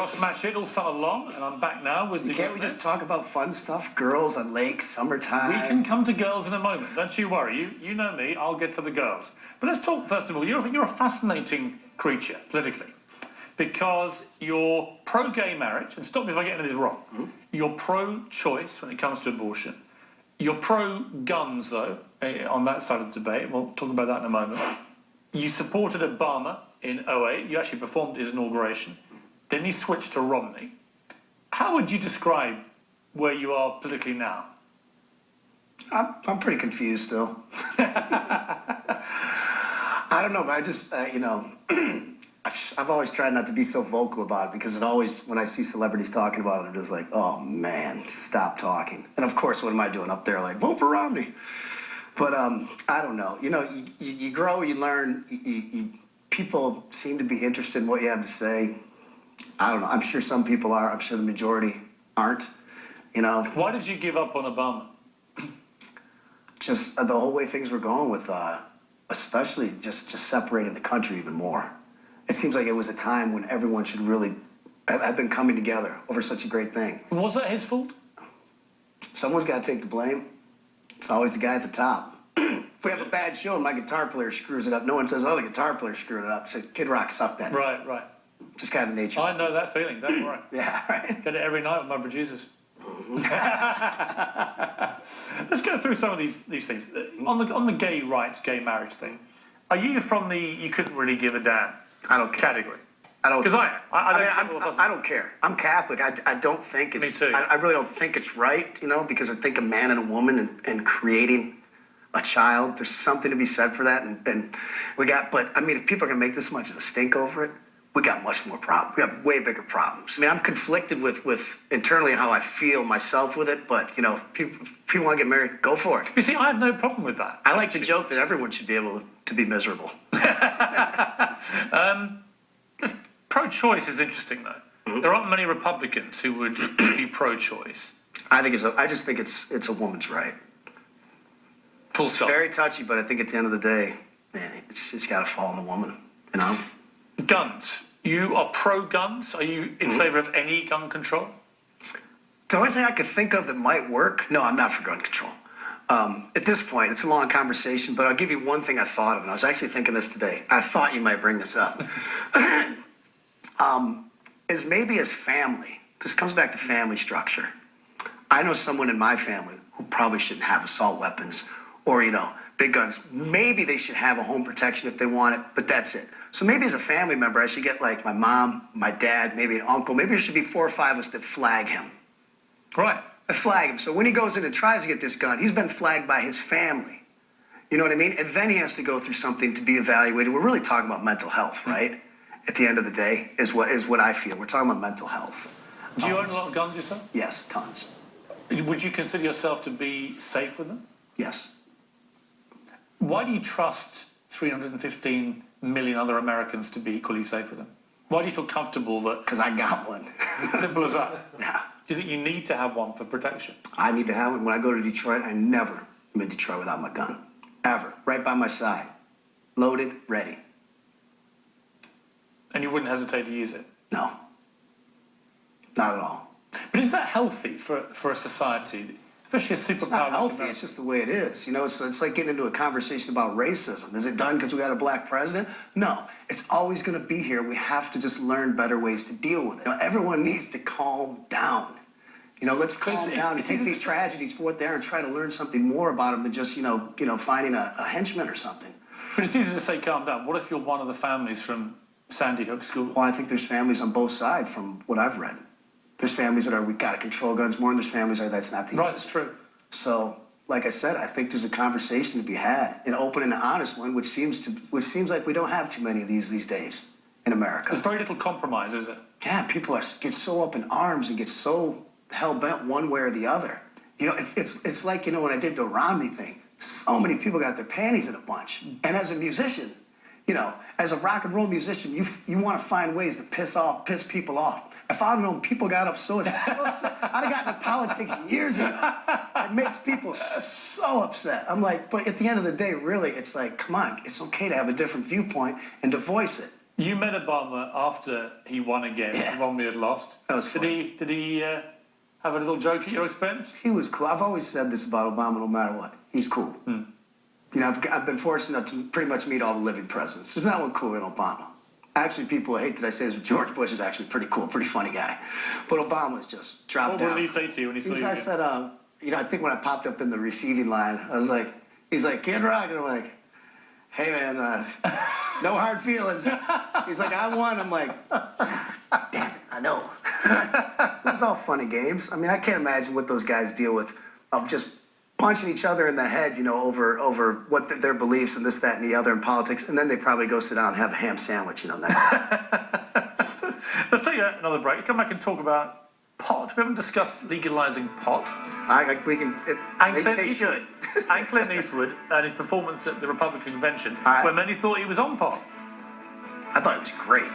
Rock Smash Hit all summer long, and I'm back now with the... Can't we just talk about fun stuff? Girls on lakes, summertime. We can come to girls in a moment. Don't you worry. You know me. I'll get to the girls. But let's talk, first of all, you're a fascinating creature, politically, because you're pro-gay marriage, and stop me if I get any of this wrong. Mm-hmm. You're pro-choice when it comes to abortion. You're pro-guns, though, on that side of the debate. We'll talk about that in a moment. You supported Obama in 2008. You actually performed his inauguration. Then you switched to Romney. How would you describe where you are politically now? I'm pretty confused still. I don't know, but I just, I've always tried not to be so vocal about it because it always, when I see celebrities talking about it, I'm just like, oh man, stop talking. And of course, what am I doing up there? Like, vote for Romney. But I don't know. You grow, you learn. People seem to be interested in what you have to say. I don't know. I'm sure some people are. I'm sure the majority aren't. Why did you give up on Obama? Just the whole way things were going with, especially just separating the country even more. It seems like it was a time when everyone should really have been coming together over such a great thing. Was that his fault? Someone's got to take the blame. It's always the guy at the top. If we have a bad show and my guitar player screws it up, no one says, oh, the guitar player screwed it up. Say, Kid Rock sucked that. Right. Just kind of the nature. I know that feeling, don't worry. Yeah, right. Get it every night with my producers. Let's go through some of these things. On the gay rights, gay marriage thing, are you from the you couldn't really give a damn category? I don't. Because I don't care. I'm Catholic. I don't think it's. Me too. I really don't think it's right, because I think a man and a woman and creating a child, there's something to be said for that. And we got, but I mean, if people are going to make this much of a stink over it, we got much more problems. We got way bigger problems. I mean, I'm conflicted with internally how I feel myself with it, but, if people want to get married, go for it. You see, I have no problem with that. I like to joke that everyone should be able to be miserable. Pro-choice is interesting, though. Mm-hmm. There aren't many Republicans who would be pro-choice. I just think it's a woman's right. Full stop. It's very touchy, but I think at the end of the day, man, it's got to fall on the woman, Guns. You are pro-guns? Are you in favor of any gun control? The only thing I could think of that might work, no, I'm not for gun control. At this point, it's a long conversation, but I'll give you one thing I thought of, and I was actually thinking this today. I thought you might bring this up. Is maybe as family, this comes back to family structure. I know someone in my family who probably shouldn't have assault weapons or, big guns. Maybe they should have a home protection if they want it, but that's it. So maybe as a family member, I should get like my mom, my dad, maybe an uncle. Maybe there should be 4 or 5 of us that flag him. Right. I flag him. So when he goes in and tries to get this gun, he's been flagged by his family. You know what I mean? And then he has to go through something to be evaluated. We're really talking about mental health, right? At the end of the day, is what I feel. We're talking about mental health. Do you own a lot of guns yourself? Yes, tons. Would you consider yourself to be safe with them? Yes. Why do you trust 315 million other Americans to be equally safe with them? Why do you feel comfortable that... Because I got one. Simple as that. Yeah. Do you think you need to have one for protection? I need to have one. When I go to Detroit, I never am in Detroit without my gun. Ever. Right by my side. Loaded, ready. And you wouldn't hesitate to use it? No. Not at all. But is that healthy for a society, especially a superpower? It's not healthy. It's just the way it is. It's like getting into a conversation about racism. Is it done because we got a black president? No. It's always going to be here. We have to just learn better ways to deal with it. Everyone needs to calm down. Let's calm down and take these tragedies for what they are and try to learn something more about them than just, finding a henchman or something. But it's easy to say calm down. What if you're one of the families from Sandy Hook School? Well, I think there's families on both sides from what I've read. There's families that are, we got to control guns more, and there's families that are, that's not the Right, it's true. So, like I said, I think there's a conversation to be had, an open and an honest one, which seems like we don't have too many of these days in America. There's very little compromise, is it? Yeah, people get so up in arms and get so hell-bent one way or the other. It's like, when I did the Romney thing, so many people got their panties in a bunch. And as a musician, as a rock and roll musician, you want to find ways to piss people off. If I'd known people got up so upset, I'd have gotten into politics years ago. It makes people so upset. I'm like, but at the end of the day, really, it's like, come on, it's okay to have a different viewpoint and to voice it. You met Obama after he won again, Yeah. the one we had lost. That was funny. Did he have a little joke at your expense? He was cool. I've always said this about Obama, no matter what. He's cool. You know, I've been fortunate to pretty much meet all the living presidents. There's not one cooler than Obama. Actually, people hate that I say this, but George Bush is actually pretty cool, pretty funny guy. But Obama's just dropped down. What did he say to you when he saw you? I said, you know, I think when I popped up in the receiving line, I was like, he's like, Kid Rock, and I'm like, hey man, no hard feelings. He's like, I won. I'm like, damn it, I know. It was all fun and games. I mean, I can't imagine what those guys deal with of just punching each other in the head, you know, over what their beliefs and this, that, and the other in politics, and then they probably go sit down and have a ham sandwich, you know. Let's take another break. Come back and talk about pot. We haven't discussed legalizing pot. They should. And Clint Eastwood and his performance at the Republican convention, Right. where many thought he was on pot. I thought it was great.